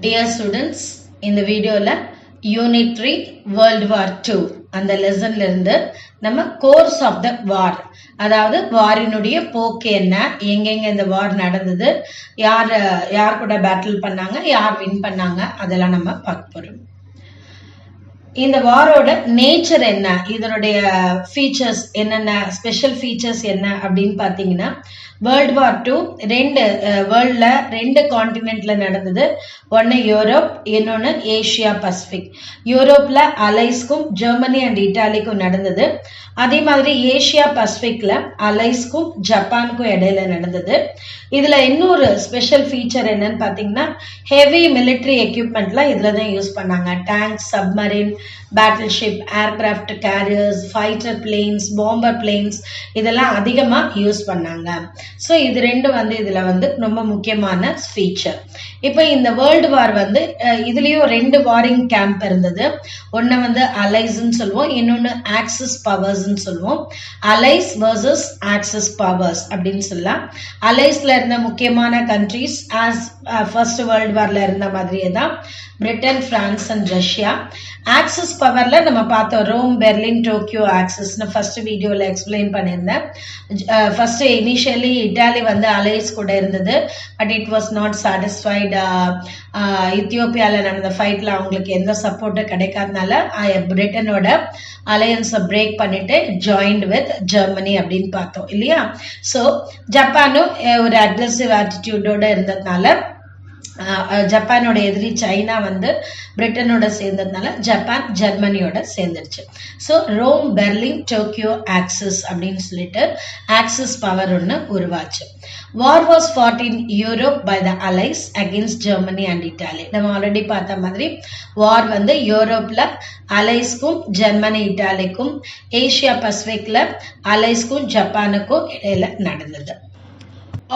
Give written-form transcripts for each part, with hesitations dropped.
Dear students, இந்த வீடியோல unit 3 world war 2 அந்த லெசன்ல இருந்து நம்ம கோர்ஸ் ஆஃப் த வார், அதாவது வாரினுடைய போக்கு என்ன, எங்கெங்க இந்த வார் நடந்தது, யார் கூட பேட்டில் பண்ணாங்க, யார் வின் பண்ணாங்க, அதெல்லாம் நம்ம பார்க்க போறோம். இந்த வாரோட நேச்சர் என்ன, இதனுடைய ஃபீச்சர்ஸ் என்னென்ன, ஸ்பெஷல் ஃபீச்சர்ஸ் என்ன அப்படின்னு பார்த்தீங்கன்னா, வேர்ல்ட் வார் 2 ரெண்டு கான்டினென்ட்ல நடந்தது. ஒன்று யூரோப், இன்னொன்று ஏஷியா பசிபிக். யூரோப்ல அலைஸ்க்கும் ஜெர்மனி அண்ட் இட்டாலிக்கும் நடந்தது. அதே மாதிரி ஏஷியா பசிபிக்ல அலைஸ்க்கும் ஜப்பானுக்கும் இடையில நடந்தது. இதுல இன்னொரு ஸ்பெஷல் ஃபீச்சர் என்னன்னு பாத்தீங்கன்னா, ஹெவி மிலிட்டரி எக்யூப்மெண்ட்லாம் இதுல தான் யூஸ் பண்ணாங்க. Tank, submarine, battle ship, aircraft carriers, fighter planes, bomber planes இதெல்லாம் அதிகமா யூஸ் பண்ணாங்க. ஸோ இது ரெண்டு இதுல ரொம்ப முக்கியமான ஃபீச்சர். இப்போ இந்த வேர்ல்டு வார் இதுலயும் ரெண்டு வாரிங் கேம்ப் இருந்தது. ஒன்னு அலைஸ்ன்னு சொல்லுவோம், இன்னொன்னு ஆக்சிஸ் பவர்ஸ்ன்னு சொல்லுவோம். அலைஸ் வர்சஸ் ஆக்சிஸ் பவர்ஸ் அப்படின்னு சொல்லலாம். அலைஸ்ல இருந்த முக்கியமான கண்ட்ரிஸ் ஃபர்ஸ்ட் வேர்ல்டு வார்ல இருந்த மாதிரியே தான் Britain, France and Russia. Axis பவர்ல நம்ம பார்த்தோம், ரோம், பெர்லின், டோக்கியோ ஆக்சிஸ்னு ஃபர்ஸ்ட் வீடியோல எக்ஸ்பிளைன் பண்ணியிருந்தேன். ஃபர்ஸ்ட் இனிஷியலி இட்டாலி அலைஸ் கூட இருந்தது, but it was not satisfied. இத்தியோப்பியால நடந்த ஃபைட்ல அவங்களுக்கு எந்த சப்போர்ட்டும் கிடைக்காதனால பிரிட்டனோட அலையன்ஸை பிரேக் பண்ணிட்டு ஜாயின்ட் வித் ஜெர்மனி அப்படின்னு பார்த்தோம் இல்லையா. ஸோ ஜப்பானும் ஒரு அக்ரெசிவ் ஆட்டிடியூடோட இருந்ததுனால, ஜப்பானோட எதிரி சைனா பிரிட்டனோட சேர்ந்ததுனால ஜப்பான் ஜெர்மனியோட சேர்ந்துருச்சு. So Rome, Berlin, Tokyo axis அப்படின்னு சொல்லிட்டு ஆக்சிஸ் பவர் ஒன்று உருவாச்சு. War was fought in Europe by the allies against Germany and Italy. நம்ம ஆல்ரெடி பார்த்த மாதிரி வார் யூரோப்ல அலைஸ்க்கும் ஜெர்மனி இட்டாலிக்கும், ஏஷியா பசிபிக்ல அலைஸ்க்கும் ஜப்பானுக்கும் இடையில நடந்தது.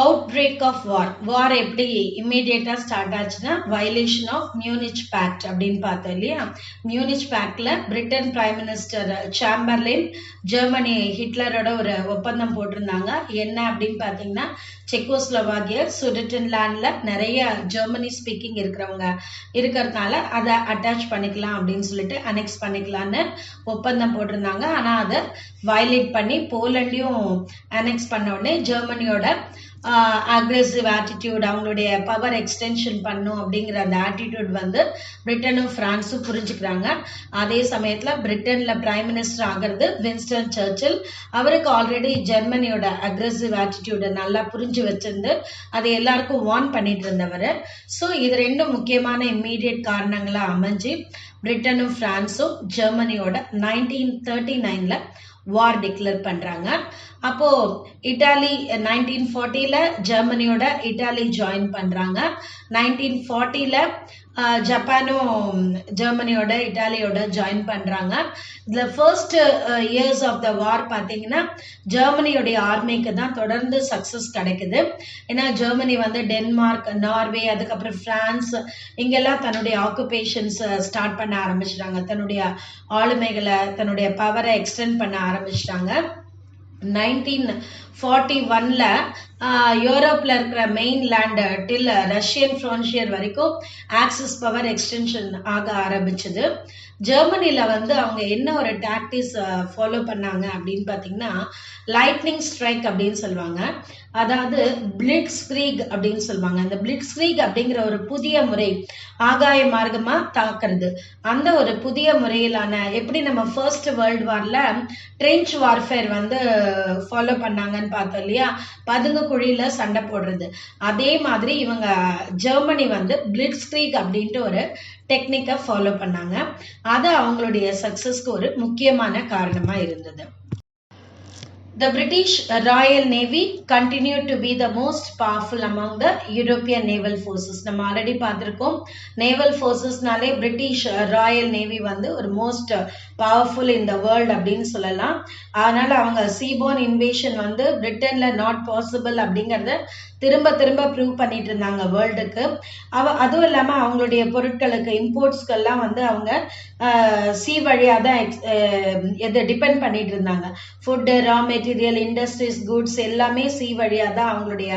அவுட்பிரேக் ஆஃப் வார் எப்படி இம்மீடியட்டா ஸ்டார்ட் ஆச்சுன்னா, வயலேஷன் ஆஃப் மியூனிச் பேக்ட் அப்படின்னு பார்த்தோம் இல்லையா. மியூனிச் பேக்ட்ல Britain prime minister Chamberlain Germany ஹிட்லரோட ஒரு ஒப்பந்தம் போட்டிருந்தாங்க. என்ன அப்படின்னு பார்த்தீங்கன்னா, செக்கோஸ்லோவாக்கியா, சுடெட்டன்லாண்ட்ல நிறைய ஜெர்மனி ஸ்பீக்கிங் இருக்கிறதுனால அதை அட்டாச் பண்ணிக்கலாம் அப்படின்னு சொல்லிட்டு அனெக்ஸ் பண்ணிக்கலான்னு ஒப்பந்தம் போட்டிருந்தாங்க. ஆனா அதை வயலேட் பண்ணி போலண்டையும் அனெக்ஸ் பண்ண உடனே ஜெர்மனியோட அக்ரெசிவ் ஆட்டிடியூட், அவங்களுடைய பவர் எக்ஸ்டென்ஷன் பண்ணும் அப்படிங்கிற அந்த ஆட்டிடியூட் பிரிட்டனும் பிரான்ஸும் புரிஞ்சுக்கிறாங்க. அதே சமயத்துல பிரிட்டன்ல பிரைம் மினிஸ்டர் ஆகிறது வின்ஸ்டன் சர்ச்சில். அவருக்கு ஆல்ரெடி ஜெர்மனியோட அக்ரெசிவ் ஆட்டிடியூட நல்லா புரிஞ்சு வச்சிருந்து அதை எல்லாருக்கும் வார்ன் பண்ணிட்டு இருந்தவர். ஸோ இது ரெண்டும் முக்கியமான இம்மீடியட் காரணங்களா அமைஞ்சு பிரிட்டனும் பிரான்ஸும் ஜெர்மனியோட 1939ல வார் டிக்ளேர் பண்றாங்க. அப்போ இட்டாலி 1940ல ஜெர்மனியோட இட்டாலி ஜாயின் பண்றாங்க. 1940ல ஜப்பானும் ஜெர்மனியோட இட்டாலியோட ஜாயின் பண்றாங்க. இதுல ஃபர்ஸ்ட் இயர்ஸ் ஆஃப் த வார் பாத்தீங்கன்னா ஜெர்மனியோடைய ஆர்மிக்கு தான் தொடர்ந்து சக்சஸ் கிடைக்குது. ஏன்னா ஜெர்மனி டென்மார்க், நார்வே, அதுக்கப்புறம் பிரான்ஸ் இங்கெல்லாம் தன்னுடைய ஆக்குபேஷன்ஸ் ஸ்டார்ட் பண்ண ஆரம்பிச்சிட்டாங்க. தன்னுடைய ஆளுமைகளை, தன்னுடைய பவரை எக்ஸ்டெண்ட் பண்ண ஆரம்பிச்சிட்டாங்க. 1941ல யூரோப்ல இருக்கிற மெயின் லேண்ட் டில் ரஷ்யன் ஃப்ரான்சியர் வரைக்கும் ஆக்சிஸ் பவர் எக்ஸ்டென்ஷன் ஆக ஆரம்பிச்சது. ஜெர்மனில அவங்க என்ன ஒரு டாக்டிக்ஸ் ஃபாலோ பண்ணாங்க அப்படின்னு பாத்தீங்கன்னா, லைட்னிங் ஸ்ட்ரைக் அப்படின்னு சொல்லுவாங்க. அதாவது பிளிட்ஸ் கிரீக் அப்படின்னு சொல்லுவாங்க. அந்த பிளிட்ஸ் கிரீக் அப்படிங்கிற ஒரு புதிய முறை, ஆகாய மார்க்கமா தாக்குறது. அந்த ஒரு புதிய முறையிலான, எப்படி நம்ம ஃபர்ஸ்ட் வேர்ல்டு வார்ல ட்ரெஞ்ச் வார்ஃபேர் ஃபாலோ பண்ணாங்கன்னு பார்த்தோம் இல்லையா, பதுங்கு குழியில சண்டை போடுறது. அதே மாதிரி இவங்க ஜெர்மனி பிளிட்ஸ் கிரீக் அப்படின்ட்டு ஒரு டெக்னிக்கை ஃபாலோ பண்ணாங்க. அது அவங்களுடைய சக்சஸ்க்கு ஒரு முக்கியமான காரணமா இருந்தது. The British Royal Navy continued to be the most powerful among the European naval forces. நம்ம ஆல்ரெடி பார்த்திருக்கோம், நேவல் ஃபோர்ஸஸ்னாலே பிரிட்டிஷ் ராயல் நேவி ஒரு most powerful in the world அப்படின்னு சொல்லலாம். அதனால அவங்க சீபோன் இன்வேஷன் பிரிட்டன்ல நாட் பாசிபிள் அப்படிங்கறத திரும்ப திரும்ப ப்ரூவ் பண்ணிட்டு இருந்தாங்க வேர்ல்டுக்கு. அதுவும் இல்லாம அவங்களுடைய பொருட்களுக்கு இம்போர்ட்ஸ்க்கெல்லாம் வந்து அவங்க சி வழியா தான் டிபெண்ட் பண்ணிட்டு இருந்தாங்க. Food, raw material, industries, goods எல்லாமே சி வழியா தான் அவங்களுடைய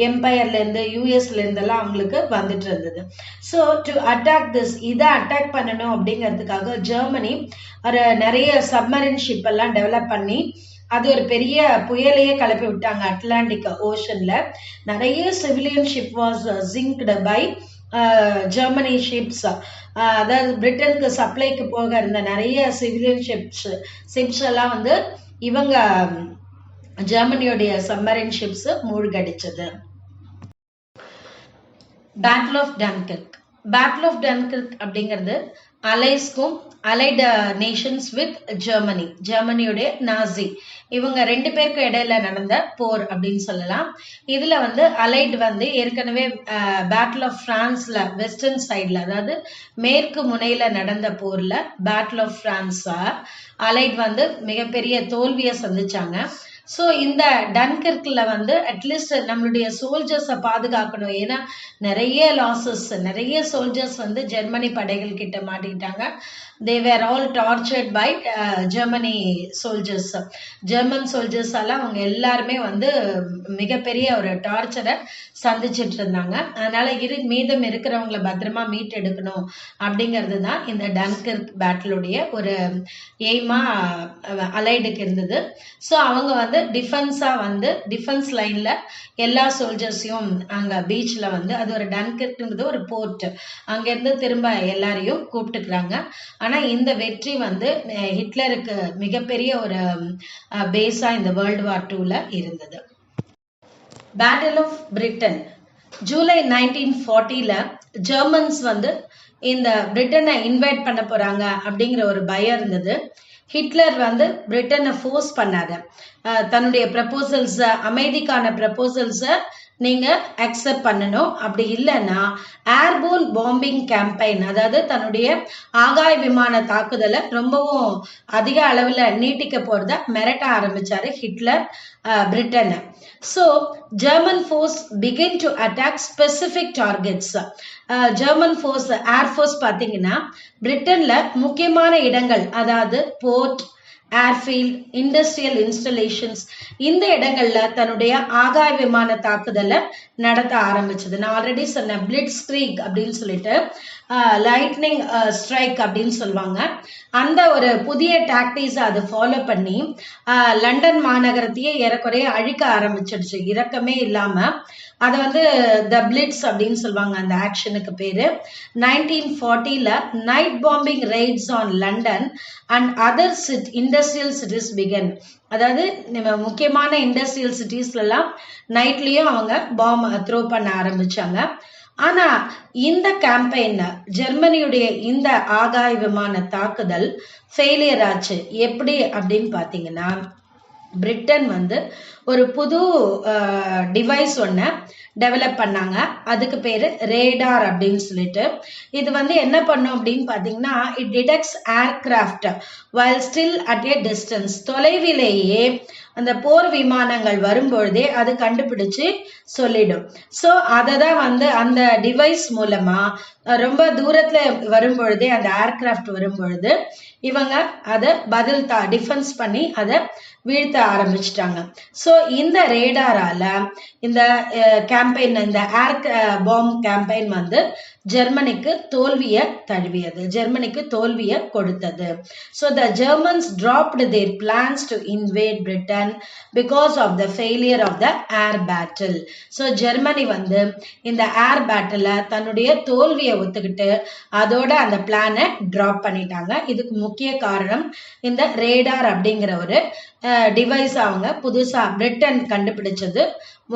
எம்பையர்ல இருந்து யூஎஸ்ல இருந்தெல்லாம் அவங்களுக்கு வந்துட்டு இருந்தது. ஸோ டு அட்டாக் திஸ், இதை அட்டாக் பண்ணணும் அப்படிங்கிறதுக்காக ஜெர்மனி ஒரு நிறைய சப்மரின் ஷிப் எல்லாம் டெவலப் பண்ணி அது ஒரு பெரிய புயலையே கிளப்பி விட்டாங்க. அட்லாண்டிக் ஓஷன்ல நிறைய civilian ship was sinked by Germany ships. அதாவது பிரிட்டனுக்கு சப்ளைக்கு போக இருந்த நிறைய சிவிலியன் ஷிப்ஸ் எல்லாம் வந்து இவங்க ஜெர்மனியோடைய சப்மரின் ஷிப்ஸ் மூழ்கடிச்சது. Battle of Dunkirk. Battle of Dunkirk அப்படிங்கிறது அலைஸ்க்கும் அலைடு நேஷன்ஸ் வித் ஜெர்மனி, ஜெர்மனியுடைய நாசி, இவங்க 2 பேருக்கும் இடையில நடந்த போர் அப்படின்னு சொல்லலாம். இதுல வந்து அலைட் வந்து ஏற்கனவே பேட்டில் ஆஃப் பிரான்ஸ்ல வெஸ்டர்ன் சைட்ல, அதாவது மேற்கு முனையில நடந்த போர்ல பேட்டில் ஆஃப் பிரான்ஸ் அலைட் வந்து மிகப்பெரிய தோல்வியை சந்திச்சாங்க. ஸோ இந்த டன்கிர்க்ல வந்து அட்லீஸ்ட் நம்மளுடைய சோல்ஜர்ஸை பாதுகாக்கணும். ஏன்னா நிறைய லாசஸ், நிறைய சோல்ஜர்ஸ் வந்து ஜெர்மனி படைகள் கிட்ட மாட்டிக்கிட்டாங்க. They were all tortured by Germany soldiers. German soldiers எல்லாம் அவங்க எல்லாருமே வந்து மிகப்பெரிய ஒரு டார்ச்சரை சந்திச்சுட்டு இருந்தாங்க. அதனால மீதம் இருக்கிறவங்களை பத்திரமா மீட்டெடுக்கணும் அப்படிங்கிறது தான் இந்த டன்கிர்க் பேட்டிலுடைய ஒரு எய்மா அலைடுக்கு இருந்தது. ஸோ அவங்க வந்து டிஃபென்ஸா வந்து டிஃபென்ஸ் லைன்ல எல்லா சோல்ஜர்ஸையும் அங்க பீச்ல வந்து, அது ஒரு டன்கிர்க்ங்கிறது ஒரு போர்ட், அங்கிருந்து திரும்ப எல்லாரையும் கூப்பிட்டுக்கிறாங்க. ஆனா இந்த வெற்றி வந்து ஹிட்லருக்கு மிகப்பெரிய ஒரு பேஸா இந்த வேர்ல்டு வார் 2ல இருந்தது. Battle of Britain. ஜூலை 1940ல ஜெர்மன்ஸ் வந்து இந்த பிரிட்டனை இன்வைட் பண்ண போறாங்க அப்படிங்கிற ஒரு பயம் இருந்தது. ஹிட்லர் வந்து பிரிட்டனை ஃபோர்ஸ் பண்ணாரு. தன்னுடைய ப்ரப்போசல்ஸ, அமைதிக்கான ப்ரப்போசல்ஸ நீங்க அக்செப்ட் பண்ணணும், அப்படி இல்லைன்னா ஏர்போன் பாம்பிங் கேம்பெயின், அதாவது தன்னுடைய ஆகாய விமான தாக்குதலை ரொம்பவும் அதிக அளவுல நீட்டிக்க போறத மிரட்ட ஆரம்பிச்சாரு ஹிட்லர் பிரிட்டனை. So German force begin to attack specific targets. German force, air force பார்த்தீங்கன்னா பிரிட்டன்ல முக்கியமான இடங்கள், அதாவது போர்ட், ஏர்ஃபீல்ட், இண்டஸ்ட்ரியல் இன்ஸ்டலேஷன்ஸ், இந்த இடங்கள்ல தன்னுடைய ஆகாய விமான தாக்குதலை நடத்த ஆரம்பிச்சது. நான் ஆல்ரெடி சொன்னேன், பிளிட்ஸ் கிரீக் அப்படின்னு சொல்லிட்டு லைட்னிங் ஸ்ட்ரைக் அப்படின்னு சொல்லுவாங்க. அந்த ஒரு புதிய டாக்டிக்ஸ் அதை ஃபாலோ பண்ணி லண்டன் மாநகரத்தையே ஏறக்குறைய அழிக்க ஆரம்பிச்சிடுச்சு, இரக்கமே இல்லாம. அதை வந்து த பிளிட்ஸ் அப்படின்னு சொல்லுவாங்க அந்த ஆக்ஷனுக்கு பேரு. 1940ல night bombing raids on London and other industrial cities began. அதாவது முக்கியமான இண்டஸ்ட்ரியல் சிட்டிஸ்லாம் நைட்லயும் அவங்க பாம்பு த்ரோ பண்ண ஆரம்பிச்சாங்க. ஆனா இந்த கேம்பெயின், ஜெர்மனியுடைய இந்த ஆகாய விமான தாக்குதல் ஃபெயிலியர் ஆச்சு. எப்படி அப்படின்னு பாத்தீங்கன்னா, பிரிட்டன் வந்து ஒரு புது டிவைஸ் ஒன்று டெவலப் பண்ணாங்க. அதுக்கு பேரு ரேடார் அப்படின்னு சொல்லிட்டு. இது வந்து என்ன பண்ணும் அப்படின்னு பாத்தீங்கன்னா, it detects aircraft while still at a distance. தொலைவிலேயே அந்த போர் விமானங்கள் வரும்பொழுதே அது கண்டுபிடிச்சு சொல்லிடும். ஸோ அதை தான் வந்து அந்த டிவைஸ் மூலமா ரொம்ப தூரத்துல வரும்பொழுதே, அந்த ஏர்கிராஃப்ட் வரும்பொழுது இவங்க அதை டிஃபென்ஸ் பண்ணி அதை வீழ்த்த ஆரம்பிச்சிட்டாங்க. ஸோ இந்த ரேடாரால இந்த கேம்பெயின், இந்த ஏர் பாம்பு கேம்பெயின் வந்து ஜெர்மனிக்கு தோல்வியை தழுவியது, ஜெர்மனிக்கு தோல்வியை கொடுத்தது. So the Germans dropped their plans to invade Britain because of the failure of the air battle. So Germany வந்து இந்த ஏர் பேட்டில் தன்னுடைய தோல்வியை ஒத்துக்கிட்டு அதோட அந்த பிளானை டிராப் பண்ணிட்டாங்க. இதுக்கு முக்கிய காரணம் இந்த ரேடார் அப்படிங்கிற ஒரு டிவைஸ் அவங்க புதுசா பிரிட்டன் கண்டுபிடிச்சது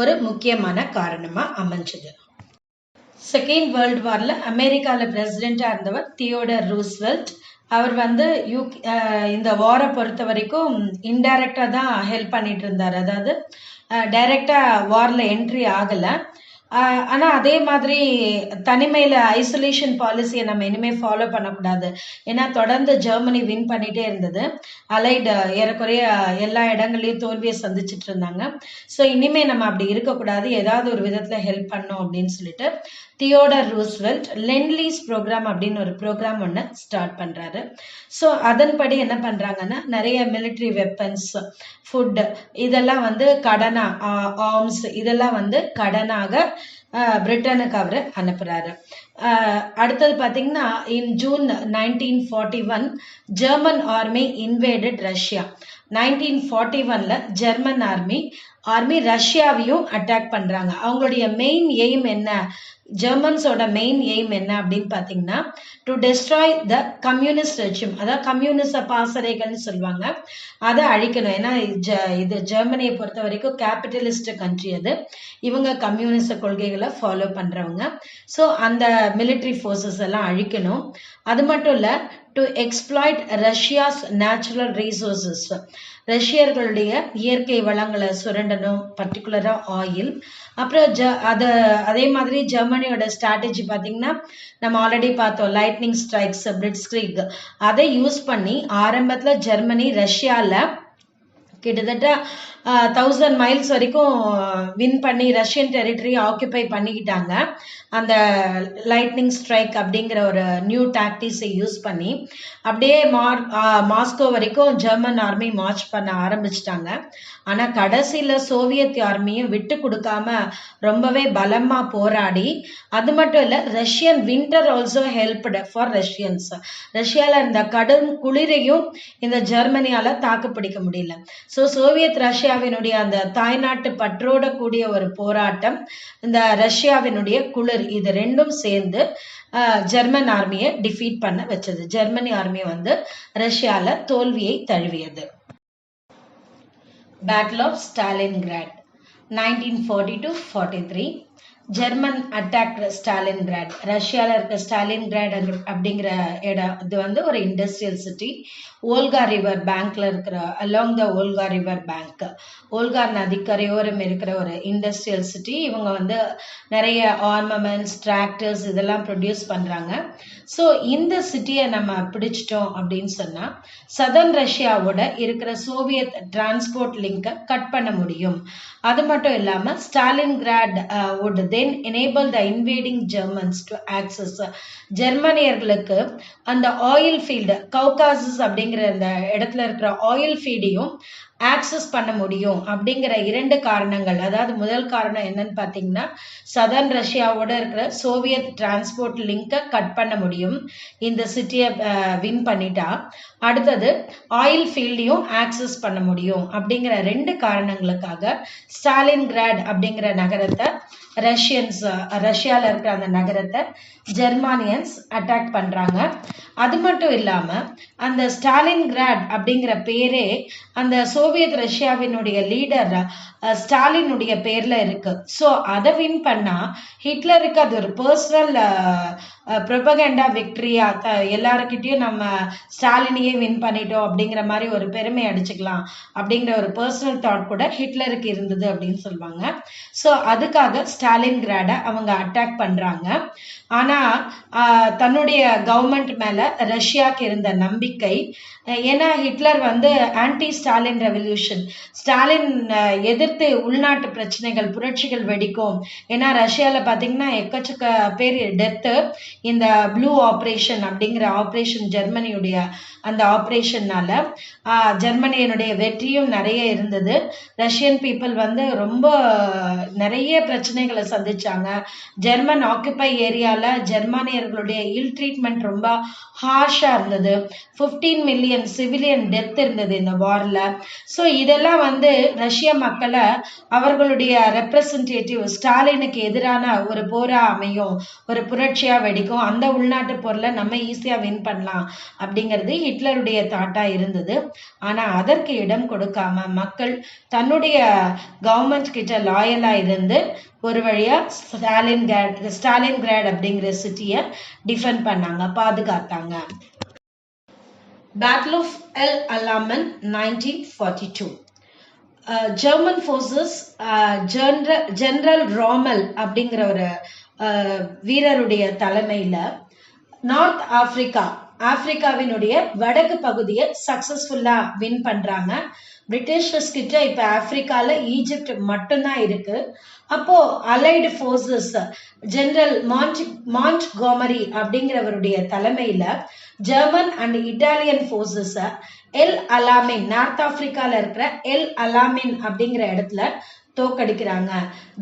ஒரு முக்கியமான காரணமா அமைஞ்சது. செகண்ட் வேர்ல்டு வார்ல அமெரிக்கால பிரசிடென்டா இருந்தவர் தியோடர் ரூஸ்வெல்ட். அவர் வந்து இந்த வாரை பொறுத்த வரைக்கும் இன்டைரக்டா தான் ஹெல்ப் பண்ணிட்டு இருந்தார். அதாவது டைரக்டா வார்ல என்ட்ரி ஆகல. ஆனா அதே மாதிரி தனிமையில ஐசோலேஷன் பாலிசியை நம்ம இனிமே ஃபாலோ பண்ணக்கூடாது. ஏன்னா தொடர்ந்து ஜெர்மனி வின் பண்ணிட்டே இருந்தது. அலைடு ஏறக்குறைய எல்லா இடங்கள்லயும் தோல்வியை சந்திச்சுட்டு இருந்தாங்க. ஸோ இனிமே நம்ம அப்படி இருக்கக்கூடாது, ஏதாவது ஒரு விதத்துல ஹெல்ப் பண்ணும் அப்படின்னு சொல்லிட்டு தியோடர் ரூஸ்வெல்ட் லென்லீஸ் ப்ரோக்ராம் அப்படின்னு ஒரு ப்ரோக்ராம் ஒன்று ஸ்டார்ட் பண்றாரு. ஸோ அதன்படி என்ன பண்றாங்கன்னா நிறைய மிலிட்ரி வெப்பன்ஸ், ஃபுட் இதெல்லாம் வந்து கடனா, ஆர்ம்ஸ் இதெல்லாம் வந்து கடனாக பிரிட்டனுக்கு அவர் அனுப்புறாரு. அடுத்தது பார்த்தீங்கன்னா in June 1941 German army invaded Russia. 1941ல ஜெர்மன் ஆர்மி ரஷ்யாவையும் அட்டாக் பண்றாங்க. அவங்களுடைய மெயின் எய்ம் என்ன, ஜெர்மன்ஸோட மெயின் எய்ம் என்ன அப்படின்னு பார்த்தீங்கன்னா to destroy the communist regime, அதாவது கம்யூனிஸ்ட பாசறைகள்னு சொல்லுவாங்க, அதை அழிக்கணும். ஏன்னா இது ஜெர்மனியை பொறுத்த வரைக்கும் கேபிட்டலிஸ்ட் கண்ட்ரி, அது இவங்க கம்யூனிஸ்ட கொள்கைகளை ஃபாலோ பண்றவங்க. ஸோ அந்த மிலிட்ரி ஃபோர்ஸஸ் எல்லாம் அழிக்கணும். அது மட்டும் இல்ல, to exploit Russia's natural resources, ரஷ்யர்களுடைய இயற்கை வளங்களை சுரண்டணும், பர்டிகுலரா ஆயில். அப்புறம் அதே மாதிரி ஜெர்மனியோட ஸ்ட்ராட்டஜி பார்த்தீங்கன்னா நம்ம ஆல்ரெடி பார்த்தோம், லைட்னிங் ஸ்ட்ரைக்ஸ், பிளிட்ஸ்கிரீக், அதை யூஸ் பண்ணி ஆரம்பத்துல ஜெர்மனி ரஷ்யால கிட்டத்தட்ட 1000 மைல்ஸ் வரைக்கும் வின் பண்ணி ரஷ்யன் டெரிட்டரி ஆக்குபை பண்ணிக்கிட்டாங்க. அந்த லைட்னிங் ஸ்ட்ரைக் அப்படிங்கிற ஒரு நியூ டாக்டிக்ஸை யூஸ் பண்ணி அப்படியே மாஸ்கோ வரைக்கும் ஜெர்மன் ஆர்மி மார்ச் பண்ண ஆரம்பிச்சிட்டாங்க. ஆனா கடைசியில சோவியத் ஆர்மியும் விட்டு கொடுக்காம ரொம்பவே பலமா போராடி, அது மட்டும் இல்ல Russian winter also helped for Russians. ரஷ்யால இருந்த கடும் குளிரையும் இந்த ஜெர்மனியால தாக்கு பிடிக்க முடியல. ஸோ சோவியத் ரஷ்யாவினுடைய அந்த தாய்நாட்டு பற்றோட கூடிய ஒரு போராட்டம், இந்த ரஷ்யாவினுடைய குளிர், இது ரெண்டும் சேர்ந்து ஜெர்மன் ஆர்மியை டிஃபீட் பண்ண வச்சது. ஜெர்மனி ஆர்மி வந்து ரஷ்யால தோல்வியை தழுவியது. Battle of Stalingrad 1940-43. German attack Stalingrad. ரஷ்யாவில் இருக்க ஸ்டாலின்கிராட் அப்படிங்கிற இடம், இது வந்து ஒரு இண்டஸ்ட்ரியல் சிட்டி. ஓல்கா ரிவர் பேங்க்ல இருக்கிற, along the Volga river bank, Volga நதிக்கரையோரம் இருக்கிற ஒரு இண்டஸ்ட்ரியல் சிட்டி. இவங்க வந்து நிறைய ஆர்மமெண்ட்ஸ், டிராக்டர்ஸ் இதெல்லாம் ப்ரொடியூஸ் பண்றாங்க. ஸோ இந்த சிட்டியை நம்ம பிடிச்சிட்டோம் அப்படின்னு சொன்னா சதர்ன் ரஷ்யாவோட இருக்கிற சோவியத் டிரான்ஸ்போர்ட் லிங்கை கட் பண்ண முடியும். அது மட்டும் இல்லாம Stalingrad would then enable the invading Germans to access, ஜெர்மனியர்களுக்கு அந்த ஆயில் ஃபீல்டு, கவுகாசஸ் அப்படிங்கிற அந்த இடத்துல இருக்கிற ஆயில் ஃபீல்டையும் ஆக்சஸ் பண்ண முடியும் அப்படிங்கிற 2 காரணங்கள். அதாவது முதல் காரணம் என்னன்னு பார்த்தீங்கன்னா சதர்ன் ரஷ்யாவோட இருக்கிற சோவியத் டிரான்ஸ்போர்ட் லிங்கை கட் பண்ண முடியும் இந்த சிட்டியை வின் பண்ணிட்டா. அடுத்தது ஆயில் ஃபீல்டையும் ஆக்சஸ் பண்ண முடியும் அப்படிங்கிற 2 காரணங்களுக்காக ஸ்டாலின்கிராட் அப்படிங்கிற நகரத்தை ரஷ்யால இருக்கிற அந்த நகரத்தை ஜெர்மானியன்ஸ் அட்டாக் பண்றாங்க. அது மட்டும் இல்லாம அந்த ஸ்டாலின்கிராட் அப்படிங்கிற பேரே அந்த சோவியத் ரஷ்யாவினுடைய லீடர் ஸ்டாலினுடைய பேர்ல இருக்கு. ஸோ அதை வின் பண்ணா ஹிட்லருக்கு அது ஒரு பர்சனல் ப்ரொபகண்டா விக்டரியா, எல்லாருக்கிட்டையும் நம்ம ஸ்டாலினையே வின் பண்ணிட்டோம் அப்படிங்கிற மாதிரி ஒரு பெருமை அடிச்சுக்கலாம் அப்படிங்கிற ஒரு பர்சனல் தாட் கூட ஹிட்லருக்கு இருந்தது அப்படின்னு சொல்லுவாங்க. ஸோ அதுக்காக ஸ்டாலின்கிராடை அவங்க அட்டாக் பண்றாங்க. ஆனா தன்னுடைய கவர்மெண்ட் மேல ரஷ்யாக்கு இருந்த நம்பிக்கை, ஏன்னா ஹிட்லர் வந்து ஆன்டி ஸ்டாலின் ரெவல்யூஷன், ஸ்டாலின் எதிர்த்து உள்நாட்டு பிரச்சனைகள், புரட்சிகள் வெடிக்கும். ஏன்னா ரஷ்யால பாத்தீங்கன்னா எக்கச்சக்க பேர் டெத்து இந்த ப்ளூ ஆப்ரேஷன் அப்படிங்கிற ஆப்ரேஷன், ஜெர்மனியுடைய அந்த ஆப்ரேஷன்னால ஜெர்மனியினுடைய வெற்றியும் நிறைய இருந்தது. ரஷ்யன் பீப்புள் வந்து ரொம்ப நிறைய பிரச்சனைகளை சந்திச்சாங்க. ஜெர்மன் ஆக்குபை ஏரியால ஜெர்மானியர்களுடைய இல் ட்ரீட்மெண்ட் ரொம்ப ஹார்ஷா இருந்தது. 15 மில்லியன் சிவிலியன் டெத் இருந்தது இந்த வார்ல. ஸோ இதெல்லாம் வந்து ரஷ்ய மக்களை அவர்களுடைய ரெப்ரசன்டேட்டிவ் ஸ்டாலினுக்கு எதிரான ஒரு போரா அமையும், ஒரு புரட்சியா வெடிக்கும், அந்த உள்நாட்டு போர்ல நம்ம ஈஸியா வின் பண்ணலாம் அப்படிங்கிறது ஹிட்லருடைய தாட்டா இருந்தது. ஆனா அதற்கு இடம் கொடுக்காம மக்கள் தன்னுடைய கவர்மெண்ட் கிட்ட லாயலா இருந்து ஒரு வழியா ஸ்டாலின்கிராட் அப்படிங்கிற சிட்டியை டிஃபெண்ட் பண்ணாங்க, பாதுகாத்தாங்க. Battle of El Alamein 1942. German forces general Rommel அப்படிங்கிற ஒரு வீரருடைய தலைமையில நார்த் ஆப்பிரிக்காவினுடைய வடக்கு பகுதியை சக்சஸ்ஃபுல்லா வின் பண்றாங்க. பிரிட்டிஷர்ஸ் கிட்ட இப்ப ஆப்பிரிக்கால ஈஜிப்ட் மட்டும்தான் இருக்கு. அப்போ அலைடு போர்சஸ் ஜெனரல் மாண்ட்கோமரி அப்படிங்கிறவருடைய தலைமையில German and Italian forces El Alamein, north ஆப்பிரிக்கால இருக்கிற எல் அலாமின் அப்படிங்கிற இடத்துல தோக்கடிக்கிறாங்க.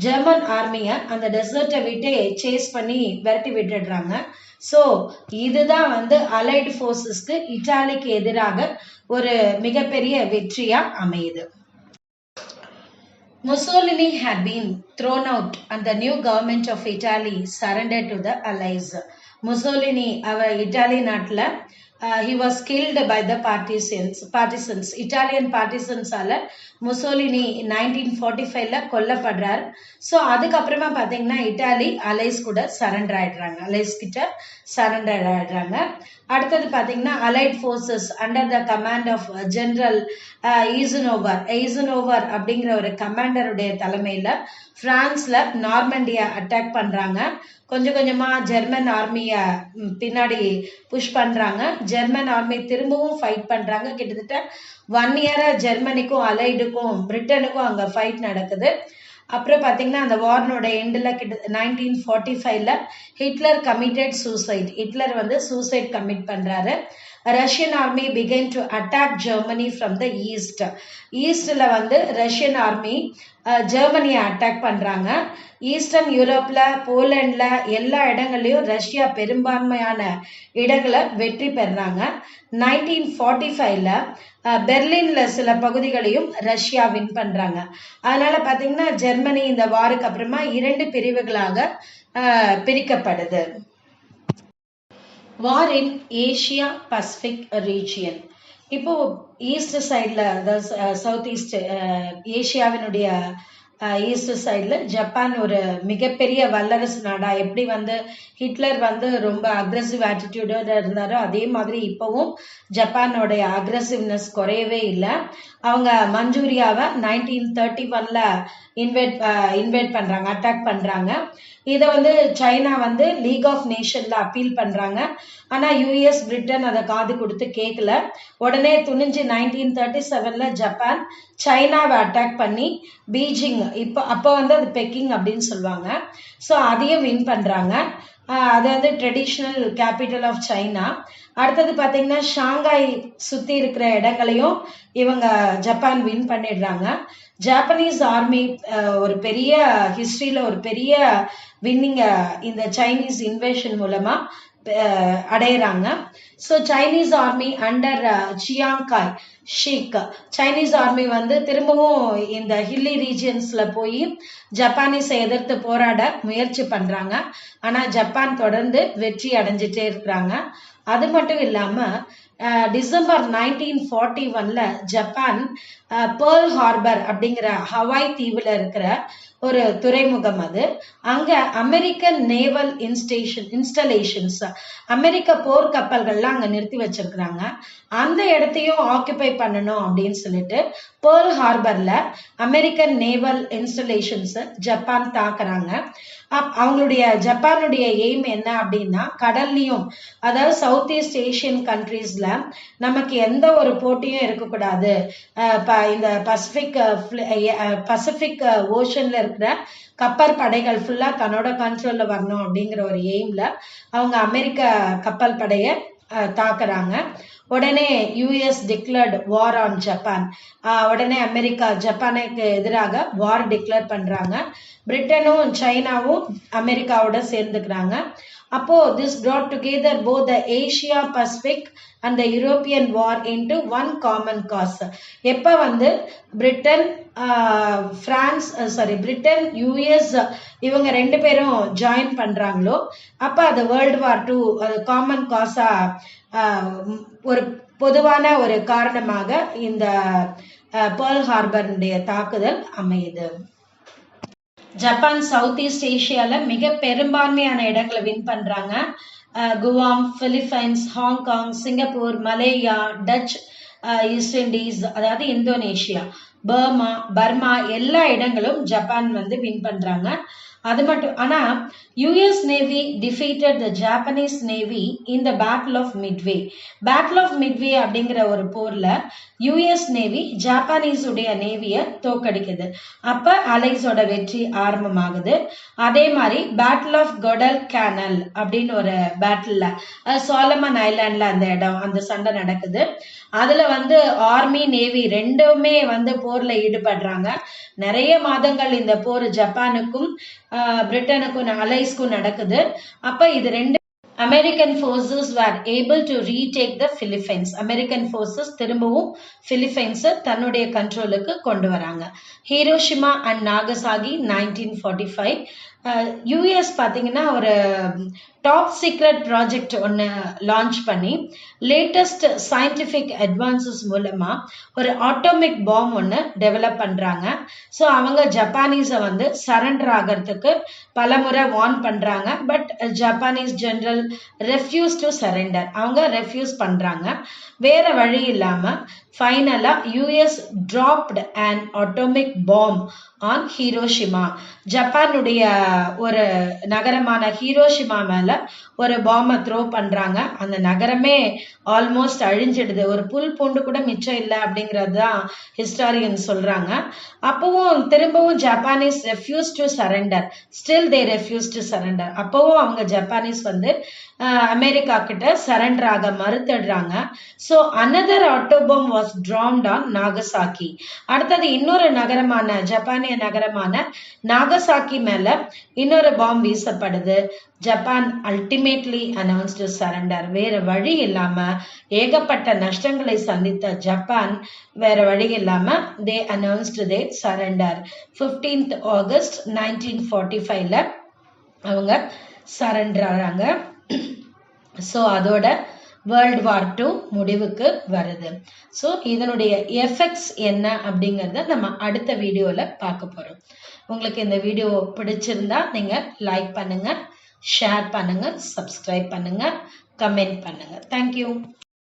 ஜெர்மன் ஆர்மிய அந்த டெசர்ட்டை விட்டு சேஸ் பண்ணி விரட்டி விட்டுடுறாங்க. சோ இதுதான் வந்து அலைடு போர்சஸ்க்கு இட்டாலிக்கு எதிராக ஒரு மிகப்பெரிய வெற்றியா அமையுது. Mussolini had been thrown out and the new government of Italy surrendered to the Allies. Mussolini அவர் இட்டாலி நாட்டுல he was killed by the partisans. Italian partisans ஆல முசோலினி 1945ல கொல்லப்படுறார். ஸோ அதுக்கப்புறமா பார்த்தீங்கன்னா இட்டாலி அலைஸ் கூட சரண்டர் ஆயிடுறாங்க, அலைஸ் கிட்ட சரண்டர் ஆயிடுறாங்க. அடுத்தது பார்த்தீங்கன்னா allied forces under the command of general Eisenhower அப்படிங்கிற ஒரு கமாண்டருடைய தலைமையில பிரான்ஸ்ல நார்மண்டியா அட்டாக் பண்றாங்க. கொஞ்சம் கொஞ்சமா ஜெர்மன் ஆர்மிய பின்னாடி புஷ் பண்றாங்க. ஜெர்மன் ஆர்மி திரும்பவும் ஃபைட் பண்றாங்க. கிட்டத்தட்ட 1 இயரா ஜெர்மனிக்கும் அலைடுக்கும் பிரிட்டனுக்கும் அங்க ஃபைட் நடக்குது. அப்புறம் பாத்தீங்கன்னா அந்த வார்னோட எண்டில் 1945ல ஹிட்லர் கமிட்டட் சூசைட். ஹிட்லர் வந்து சூசைட் கமிட் பண்றாரு. Russian army began to attack Germany from the east. ஈஸ்ட்ல வந்து ரஷ்யன் ஆர்மி ஜெர்மனியை அட்டாக் பண்றாங்க. ஈஸ்டர்ன் யூரோப்ல, போலண்ட்ல எல்லா இடங்கள்லயும் ரஷ்யா பெரும்பான்மையான இடங்களை வெற்றி பெறாங்க. 1945ல பெர்லின்ல சில பகுதிகளையும் ரஷ்யா வின் பண்றாங்க. அதனால பாத்தீங்கன்னா ஜெர்மனி இந்த வாருக்கு அப்புறமா 2 பிரிவுகளாக பிரிக்கப்படுது. வார் இன் ஏசியா பசிபிக் ரீஜியன். இப்போ ஈஸ்ட் சைட்ல, அதாவது சவுத் ஈஸ்ட் ஏசியாவினுடைய ஈஸ்ட் சைட்ல ஜப்பான் ஒரு மிகப்பெரிய வல்லரசு நாடா, எப்படி வந்து ஹிட்லர் வந்து ரொம்ப அக்ரெசிவ் ஆட்டிடியூடோட இருந்தாரோ அதே மாதிரி இப்பவும் ஜப்பானோடைய அக்ரெசிவ்னஸ் குறையவே இல்லை. அவங்க மஞ்சூரியாவை 1931ல இன்வைட் பண்றாங்க, அட்டாக் பண்றாங்க. இதை வந்து சைனா வந்து லீக் ஆஃப் நேஷன்ல அப்பீல் பண்றாங்க. ஆனா யூஎஸ், பிரிட்டன் அதை காது கொடுத்து கேட்கல. உடனே துணிஞ்சு 1937ல ஜப்பான் சைனாவை அட்டாக் பண்ணி பீஜிங், அப்போ வந்து அது பெக்கிங் அப்படின்னு சொல்லுவாங்க, ஸோ அதையும் வின் பண்றாங்க. அது வந்து ட்ரெடிஷ்னல் கேபிட்டல் ஆஃப் சைனா. அடுத்தது பார்த்தீங்கன்னா ஷாங்காய் சுத்தி இருக்கிற இடங்களையும் இவங்க ஜப்பான் வின் பண்ணிடுறாங்க. ஜாப்பனீஸ் ஆர்மி ஒரு பெரிய ஹிஸ்டரியில ஒரு பெரிய வின்னிங்க இந்த சைனீஸ் இன்வேஷன் மூலமா அடையிறாங்க. ஸோ சைனீஸ் ஆர்மி அண்டர் சியாங்காய் ஷேக், சைனீஸ் ஆர்மி வந்து திரும்பவும் இந்த ஹில்லி ரீஜியன்ஸ்ல போய் ஜப்பானீஸை எதிர்த்து போராட முயற்சி பண்றாங்க. ஆனா ஜப்பான் தொடர்ந்து வெற்றி அடைஞ்சிட்டே இருக்கிறாங்க. அது மட்டும் இல்லாம டிசம்பர் 1941ல ஜப்பான் பேர்ல் ஹார்பர் அப்படிங்கிற ஹவாய் தீவுல இருக்கிற ஒரு துறைமுகம், அது அங்க அமெரிக்கன் நேவல் இன்ஸ்டலேஷன்ஸ், அமெரிக்க போர் கப்பல்கள்லாம் அங்க நிறுத்தி வச்சிருக்கிறாங்க. அந்த இடத்தையும் ஆக்குபை பண்ணணும் அப்படின்னு சொல்லிட்டு பேர்ல் ஹார்பர்ல அமெரிக்கன் நேவல் இன்ஸ்டலேஷன்ஸ் ஜப்பான் தாக்குறாங்க. அவங்களுடைய ஜப்பானுடைய எய்ம் என்ன அப்படின்னா, கடல்லையும், அதாவது சவுத் ஈஸ்ட் ஏசியன் கண்ட்ரீஸ்ல நமக்கு எந்த ஒரு போட்டியும் இருக்கக்கூடாது, இந்த பசிபிக் ஓஷன்ல இருக்கிற கப்பல் படைகள் ஃபுல்லா தன்னோட கண்ட்ரோல்ல வரணும் அப்படிங்கிற ஒரு எய்ம்ல அவங்க அமெரிக்க கப்பல் படைய தாக்குறாங்க. உடனே US declared war on Japan. உடனே அமெரிக்கா ஜப்பானுக்கு எதிராக வார் டிக்ளேர் பண்றாங்க. பிரிட்டனும் சைனாவும் அமெரிக்காவோட சேர்ந்துக்கிறாங்க. அப்போ this brought together both the Asia Pacific and the European war into one common cause. எப்ப வந்து பிரிட்டன் யூஎஸ் இவங்க 2 பேரும் ஜாயின் பண்றாங்களோ அப்ப அது வேர்ல்டு வார் 2 காமன் காஸா ஒரு பொதுவான ஒரு காரணமாக இந்த பேர்ல் ஹார்பருடைய தாக்குதல் அமையுது. ஜப்பான் சவுத் ஈஸ்ட் ஏசியால மிக பெரும்பான்மையான இடங்களை வின் பண்றாங்க. Guam, Philippines, Hong Kong, Singapore, Malaya, Dutch East Indies, அதாவது இந்தோனேஷியா பர்மா எல்லா இடங்களும் ஜப்பான் வந்து வின் பண்றாங்க. அது மட்டும் ஆனா US navy defeated the Japanese navy in the battle of Midway. Battle of Midway அப்படிங்கிற ஒரு போர்ல யுஎஸ் நேவி ஜாப்பனீஸ் உடைய நேவிய தோக்கடிக்குது. அப்ப அலைஸோட வெற்றி ஆரம்பமாகுது. அதே மாதிரி பேட்டில் ஆஃப் கொடல் கேனல் அப்படின்னு ஒரு பேட்டில் சோலமன் ஐலாண்ட்ல அந்த இடம் அந்த சண்டை நடக்குது. அதுல வந்து ஆர்மி நேவி ரெண்டுமே வந்து போர்ல ஈடுபடுறாங்க. நிறைய மாதங்கள் இந்த போர் ஜப்பானுக்கும் பிரிட்டனுக்கும் அலைஸ்க்கும் நடக்குது. அப்ப இது ரெண்டு American forces were able to retake the Philippines. American forces திரும்பவும் Philippines தன்னுடைய கண்ட்ரோலுக்கு கொண்டு வராங்க. Hiroshima and Nagasaki 1945. யூஎஸ் பார்த்தீங்கன்னா ஒரு டாப் சீக்ரெட் ப்ராஜெக்ட் ஒன்று லான்ச் பண்ணி லேட்டஸ்ட் சயின்டிஃபிக் அட்வான்சஸ் மூலமா ஒரு ஆட்டோமிக் பாம் ஒன்று டெவலப் பண்றாங்க. ஸோ அவங்க ஜப்பானீஸை வந்து சரண்டர் ஆகிறதுக்கு பலமுறை வார்ன் பண்றாங்க. But Japanese general refuse to surrender. அவங்க ரெஃப்யூஸ் பண்றாங்க. வேற வழி இல்லாம ஃபைனலா US dropped and atomic bomb on Hiroshima. ஜப்பானுடைய ஒரு நகரமான ஹீரோஷிமா மேல ஒரு பாம்பை த்ரோ பண்றாங்க. அந்த நகரமே ஆல்மோஸ்ட் அழிஞ்சிடுது. ஒரு புல் பூண்டு கூட மிச்சம் இல்லை அப்படிங்கிறது தான் ஹிஸ்டாரியன் சொல்றாங்க. அப்பவும் திரும்பவும் Japanese refuse to surrender. Still they refuse to surrender. அப்பவும் அவங்க ஜப்பானீஸ் வந்து அமெரிக்கா கிட்ட சரண்டர் ஆக மறுத்துடுறாங்க. So another atom bomb was dropped on Nagasaki. அடுத்தது இன்னொரு நகரமான ஜப்பானிய நகரமான நாகசாக்கி மேல இன்னொரு பாம் வீசப்படுது. Japan ultimately announced surrender. வேற வழி இல்லாம ஏகப்பட்ட நஷ்டங்களை சந்தித்த ஜப்பான் வேற வழி இல்லாம தே அனௌன்ஸ்டு தே சரண்டர். 15th August 1945ல அவங்க சரண்டர் ஆகிறாங்க. ஸோ அதோட வேர்ல்டு வார் 2 முடிவுக்கு வருது. ஸோ இதனுடைய எஃபெக்ட்ஸ் என்ன அப்படிங்கிறத நம்ம அடுத்த வீடியோல பார்க்க போறோம். உங்களுக்கு இந்த வீடியோ பிடிச்சிருந்தா நீங்க லைக் பண்ணுங்க, ஷேர் பண்ணுங்க, சப்ஸ்கிரைப் பண்ணுங்க, கமெண்ட் பண்ணுங்க. தேங்க்யூ.